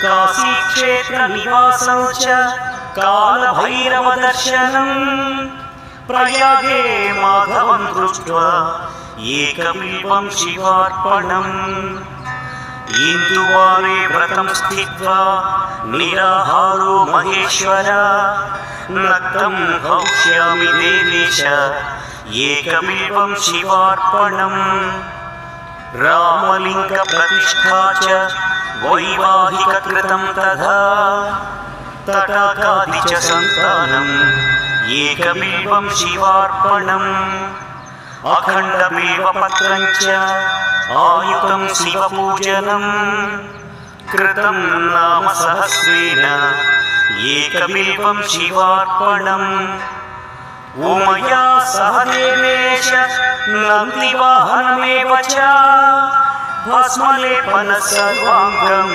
काशीक्षेत्रनिवासं च कालभैरवदर्शनम् प्रयागे माधवं दृष्ट्वा एकबिल्वं शिवार्पणम् इंदुवारे व्रतं स्थित्वा निराहारो महेश्वर नक्तं भविष्यामि देवेश एकबिल्वं शिवार्पणम् रामलिङ्गप्रतिष्ठा च वैवाहिककृतं तथा तटाकादि च सन्तानम् एकबिल्वं शिवार्पणम् अखण्डबिल्वपत्रं च आयुतं शिवपूजनं कृतं नाम सहस्रेण एकबिल्वं शिवार्पणम् उमया सह देवेश नन्दिवाहनमेव च भस्मलेपन सर्वाङ्गं